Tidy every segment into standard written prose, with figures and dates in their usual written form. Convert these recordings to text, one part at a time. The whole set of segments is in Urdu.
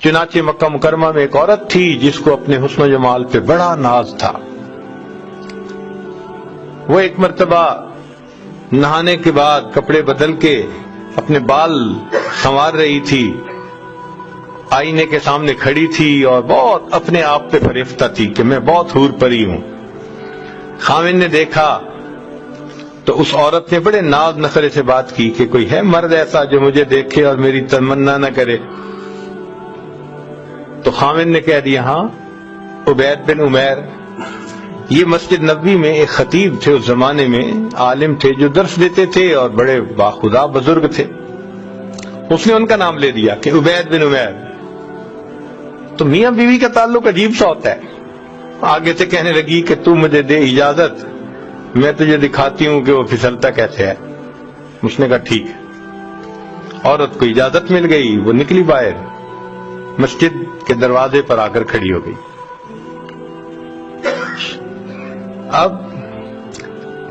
چنانچہ مکہ مکرمہ میں ایک عورت تھی جس کو اپنے حسن و جمال پہ بڑا ناز تھا. وہ ایک مرتبہ نہانے کے بعد کپڑے بدل کے اپنے بال سنوار رہی تھی، آئینے کے سامنے کھڑی تھی اور بہت اپنے آپ پہ فریفتہ تھی کہ میں بہت حور پری ہوں. خاوند نے دیکھا تو اس عورت نے بڑے ناز نخرے سے بات کی کہ کوئی ہے مرد ایسا جو مجھے دیکھے اور میری تمنا نہ کرے. تو خاوند نے کہہ دیا ہاں، عبید بن عمیر. یہ مسجد نبوی میں ایک خطیب تھے، اس زمانے میں عالم تھے جو درس دیتے تھے اور بڑے باخدا بزرگ تھے. اس نے ان کا نام لے دیا کہ عبید بن عمیر. تو میاں بیوی کا تعلق عجیب سا ہوتا ہے. آگے سے کہنے لگی کہ تو مجھے دے اجازت، میں تجھے دکھاتی ہوں کہ وہ پھسلتا کیسے ہے. اس نے کہا ٹھیک ہے. عورت کو اجازت مل گئی، وہ نکلی باہر، مسجد کے دروازے پر آ کر کھڑی ہو گئی. اب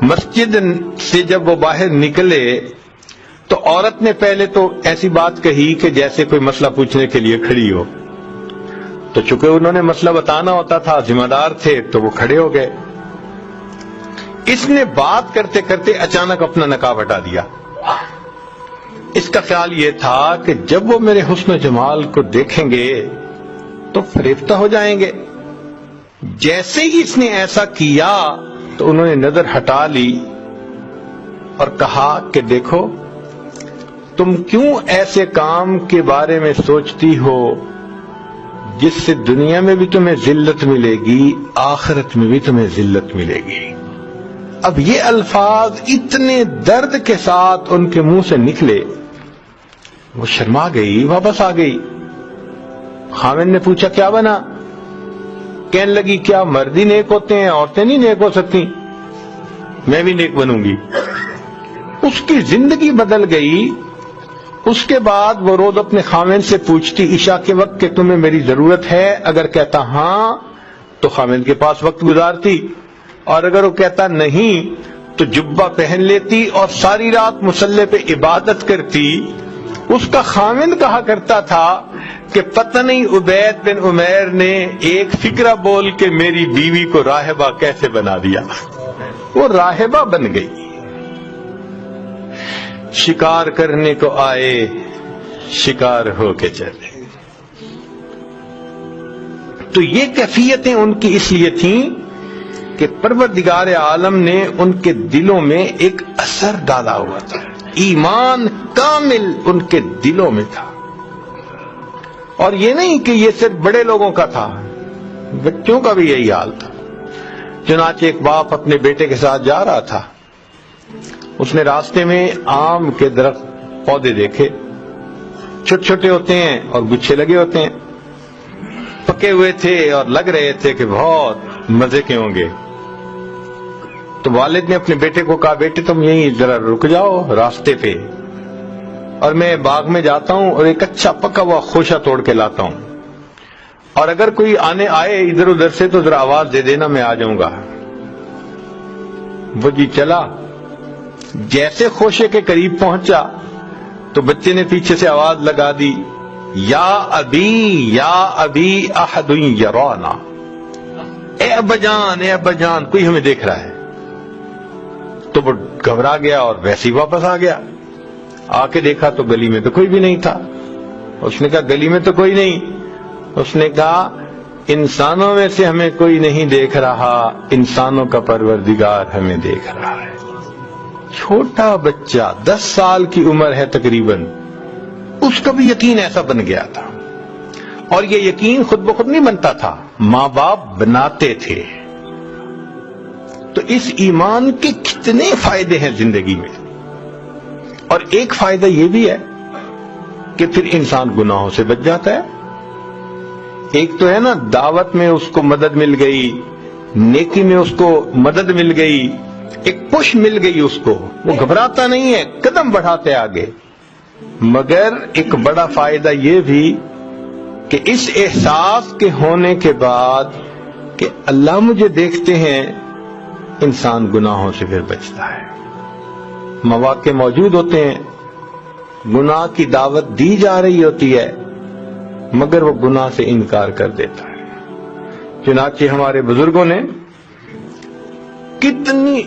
مسجد سے جب وہ باہر نکلے تو عورت نے پہلے تو ایسی بات کہی کہ جیسے کوئی مسئلہ پوچھنے کے لیے کھڑی ہو. تو چونکہ انہوں نے مسئلہ بتانا ہوتا تھا، ذمہ دار تھے، تو وہ کھڑے ہو گئے. اس نے بات کرتے کرتے اچانک اپنا نقاب ہٹا دیا. اس کا خیال یہ تھا کہ جب وہ میرے حسن و جمال کو دیکھیں گے تو فریفتہ ہو جائیں گے. جیسے ہی اس نے ایسا کیا تو انہوں نے نظر ہٹا لی اور کہا کہ دیکھو تم کیوں ایسے کام کے بارے میں سوچتی ہو جس سے دنیا میں بھی تمہیں ذلت ملے گی، آخرت میں بھی تمہیں ذلت ملے گی. اب یہ الفاظ اتنے درد کے ساتھ ان کے منہ سے نکلے، وہ شرما گئی، واپس آ گئی. خاوند نے پوچھا کیا بنا؟ کہنے لگی کیا مرد ہی نیک ہوتے ہیں، عورتیں نہیں نیک ہو سکتی؟ میں بھی نیک بنوں گی. اس کی زندگی بدل گئی. اس کے بعد وہ روز اپنے خاوند سے پوچھتی عشاء کے وقت کہ تمہیں میری ضرورت ہے. اگر کہتا ہاں تو خاوند کے پاس وقت گزارتی، اور اگر وہ کہتا نہیں تو جبہ پہن لیتی اور ساری رات مصلی پہ عبادت کرتی. اس کا خاوند کہا کرتا تھا کہ پتہ نہیں عبید بن عمیر نے ایک فکرہ بول کے میری بیوی کو راہبہ کیسے بنا دیا. وہ راہبہ بن گئی. شکار کرنے کو آئے، شکار ہو کے چلے. تو یہ کیفیتیں ان کی اس لیے تھیں کہ پروردگار عالم نے ان کے دلوں میں ایک اثر ڈالا ہوا تھا. ایمان کامل ان کے دلوں میں تھا. اور یہ نہیں کہ یہ صرف بڑے لوگوں کا تھا، بچوں کا بھی یہی حال تھا. چنانچہ ایک باپ اپنے بیٹے کے ساتھ جا رہا تھا. اس نے راستے میں آم کے درخت پودے دیکھے، چھوٹے چھوٹے ہوتے ہیں اور گچھے لگے ہوتے ہیں، پکے ہوئے تھے اور لگ رہے تھے کہ بہت مزے کے ہوں گے. تو والد نے اپنے بیٹے کو کہا بیٹے تم یہیں ذرا رک جاؤ راستے پہ، اور میں باغ میں جاتا ہوں اور ایک اچھا پکا ہوا خوشہ توڑ کے لاتا ہوں، اور اگر کوئی آئے ادھر ادھر سے تو ذرا آواز دے دینا، میں آ جاؤں گا. وہ جی چلا. جیسے خوشے کے قریب پہنچا تو بچے نے پیچھے سے آواز لگا دی یا ابی احد یرانا. اے ابا جان کوئی ہمیں دیکھ رہا ہے. تو وہ گھبرا گیا اور ویسے ہی واپس آ گیا. آ کے دیکھا تو گلی میں تو کوئی بھی نہیں تھا. اس نے کہا گلی میں تو کوئی نہیں. اس نے کہا انسانوں میں سے ہمیں کوئی نہیں دیکھ رہا، انسانوں کا پروردگار ہمیں دیکھ رہا ہے. چھوٹا بچہ 10 سال کی عمر ہے تقریباً، اس کا بھی یقین ایسا بن گیا تھا. اور یہ یقین خود بخود نہیں بنتا تھا، ماں باپ بناتے تھے. تو اس ایمان کے کتنے فائدے ہیں زندگی میں. اور ایک فائدہ یہ بھی ہے کہ پھر انسان گناہوں سے بچ جاتا ہے. ایک تو ہے نا دعوت میں اس کو مدد مل گئی، نیکی میں اس کو مدد مل گئی، ایک پش مل گئی اس کو، وہ گھبراتا نہیں ہے، قدم بڑھاتے آگے. مگر ایک بڑا فائدہ یہ بھی کہ اس احساس کے ہونے کے بعد کہ اللہ مجھے دیکھتے ہیں، انسان گناہوں سے پھر بچتا ہے. مواقع موجود ہوتے ہیں، گناہ کی دعوت دی جا رہی ہوتی ہے، مگر وہ گناہ سے انکار کر دیتا ہے۔ چنانچہ ہمارے بزرگوں نے کتنی